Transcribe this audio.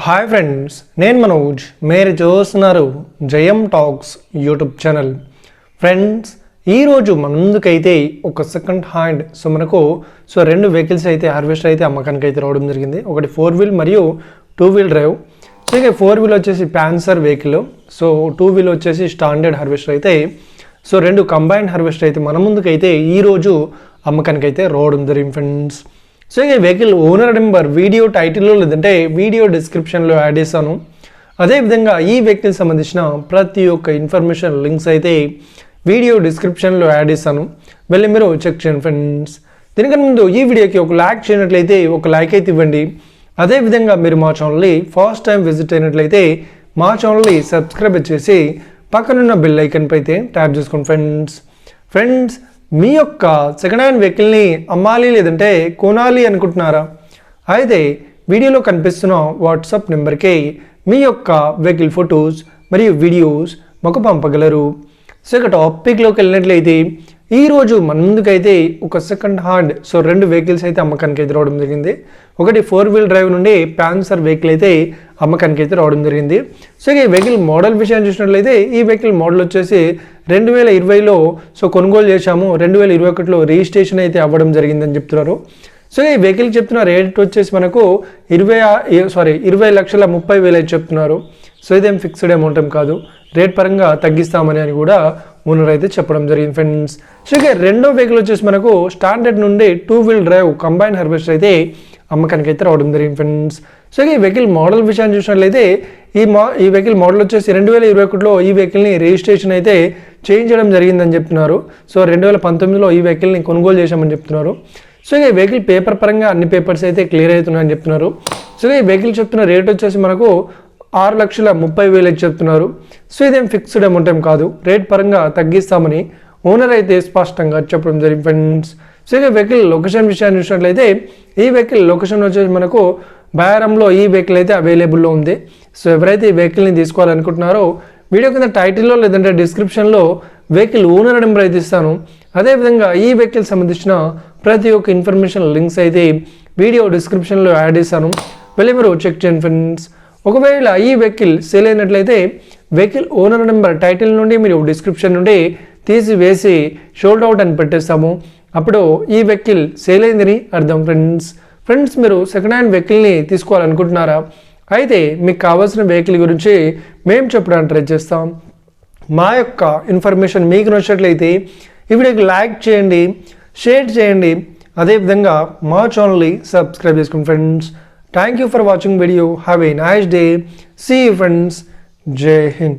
Hi friends, నేను మనోజ్. మీరు చూస్తున్నారు జయం టాక్స్ యూట్యూబ్ ఛానల్. ఫ్రెండ్స్, ఈరోజు మన ముందుకైతే ఒక సెకండ్ హ్యాండ్ మనకు రెండు వెహికల్స్ అయితే హార్వెస్టర్ అయితే అమ్మకానికి అయితే రావడం జరిగింది. ఒకటి 4 వీల్ మరియు 2 వీల్ డ్రైవ్. ఇక 4 వీల్ వచ్చేసి ప్యాన్సర్ వెహికల్, 2 వీల్ వచ్చేసి స్టాండర్డ్ హార్వెస్టర్ అయితే రెండు కంబైన్డ్ హార్వెస్టర్ అయితే మన ముందుకైతే ఈరోజు అమ్మకానికి అయితే రావడం జరిగింది ఫ్రెండ్స్. ఈ వెహికల్ ఓనర్ నెంబర్ వీడియో టైటిల్లో లేదంటే వీడియో డిస్క్రిప్షన్లో యాడ్ చేస్తాను. అదేవిధంగా ఈ వెహికల్ సంబంధించిన ప్రతి ఒక్క ఇన్ఫర్మేషన్ లింక్స్ అయితే వీడియో డిస్క్రిప్షన్లో యాడ్ చేస్తాను, వెళ్ళి మీరు చెక్ చేయండి ఫ్రెండ్స్. దీనికన్నా ముందు ఈ వీడియోకి ఒక లైక్ చేయనట్లయితే ఒక లైక్ అయితే ఇవ్వండి. అదేవిధంగా మీరు మా ఛానల్ని ఫస్ట్ టైం విజిట్ అయినట్లయితే మా ఛానల్ని సబ్స్క్రైబ్ చేసి పక్కనున్న బెల్ ఐకన్ పై అయితే ట్యాప్ చేసుకోండి ఫ్రెండ్స్. మీ యొక్క సెకండ్ హ్యాండ్ వెహికల్ని అమ్మాలి లేదంటే కొనాలి అనుకుంటున్నారా? అయితే వీడియోలో కనిపిస్తున్న వాట్సాప్ నెంబర్కి మీ యొక్క వెహికల్ ఫొటోస్ మరియు వీడియోస్ మాకు పంపగలరు. ఇక టాపిక్లోకి వెళ్ళినట్లయితే ఈరోజు మన ముందుకైతే ఒక సెకండ్ హ్యాండ్ రెండు వెహికల్స్ అయితే అమ్మకానికి అయితే రావడం జరిగింది. ఒకటి 4 వీల్ డ్రైవ్ నుండి ప్యాన్సర్ వెహికల్ అయితే అమ్మకానికి అయితే రావడం జరిగింది. ఈ వెహికల్ మోడల్ విషయాన్ని చూసినట్లయితే ఈ వెహికల్ మోడల్ వచ్చేసి 2020లో కొనుగోలు చేశాము, 2021లో రిజిస్ట్రేషన్ అయితే అవ్వడం జరిగిందని చెప్తున్నారు. ఈ వెహికల్ చెప్తున్న రేట్ వచ్చేసి మనకు 20,30,000 అయితే చెప్తున్నారు. ఇదేం ఫిక్స్డ్ అమౌంట్ ఏం కాదు, రేట్ పరంగా తగ్గిస్తామని అని కూడా ఓనర్ అయితే చెప్పడం జరిగింది ఫ్రెండ్స్. ఇక రెండో వెహికల్ వచ్చేసి మనకు స్టాండర్డ్ నుండి 2 వీల్ డ్రైవ్ కంబైన్ హార్వెస్టర్ అయితే అమ్మకానికి అయితే రావడం జరిగింది ఫ్రెండ్స్. ఈ వెహికల్ మోడల్ విషయాన్ని చూసినట్లయితే ఈ వెహికల్ మోడల్ వచ్చేసి 2021లో ఈ వెహికల్ని రిజిస్ట్రేషన్ అయితే చేయించడం జరిగిందని చెప్తున్నారు. 2019లో ఈ వెహికల్ని కొనుగోలు చేశామని చెప్తున్నారు. ఈ వెహికల్ పేపర్ పరంగా అన్ని పేపర్స్ అయితే క్లియర్ అవుతున్నాయని చెప్తున్నారు. ఈ వెహికల్ చెప్తున్న రేట్ వచ్చేసి మనకు 6,30,000 అయితే చెప్తున్నారు. ఇదేం ఫిక్స్డ్ అమౌంట్ ఏం కాదు, రేట్ పరంగా తగ్గిస్తామని ఓనర్ అయితే స్పష్టంగా చెప్పడం జరిగింది ఫ్రెండ్స్. ఇక వెహికల్ లొకేషన్ విషయాన్ని చూసినట్లయితే ఈ వెహికల్ లొకేషన్ వచ్చేసి మనకు బయారంలో ఈ వెహికల్ అయితే అవైలబుల్లో ఉంది. ఎవరైతే ఈ వెహికల్ని తీసుకోవాలనుకుంటున్నారో వీడియో కింద టైటిల్లో లేదంటే డిస్క్రిప్షన్లో వెహికల్ ఓనర్ నెంబర్ అయితే ఇస్తాను. అదేవిధంగా ఈ వెహికల్ సంబంధించిన ప్రతి ఒక్క ఇన్ఫర్మేషన్ లింక్స్ అయితే వీడియో డిస్క్రిప్షన్లో యాడ్ చేస్తాను, వెళ్ళి మీరు చెక్ చేయండి ఫ్రెండ్స్. ఒకవేళ ఈ వెహికల్ సేల్ అయినట్లయితే వెహికల్ ఓనర్ నెంబర్ టైటిల్ నుండి మీరు డిస్క్రిప్షన్ నుండి తీసివేసి షోల్డ్ అవుట్ అని పెట్టేస్తాము, అప్పుడు ఈ వెహికల్ సేల్ అయిందని అర్థం ఫ్రెండ్స్. మీరు సెకండ్ హ్యాండ్ వెహికల్ని తీసుకోవాలనుకుంటున్నారా? అయితే మీకు కావాల్సిన వెహికల్ గురించి మేము చెప్పడానికి ట్రై చేస్తాం. మా యొక్క ఇన్ఫర్మేషన్ మీకు నచ్చినట్లయితే ఈ వీడియోకి లైక్ చేయండి, షేర్ చేయండి, అదేవిధంగా మా ఛానల్ని సబ్స్క్రైబ్ చేసుకోండి friends. Thank you for watching video. Have a nice day. See you friends. Jai Hind.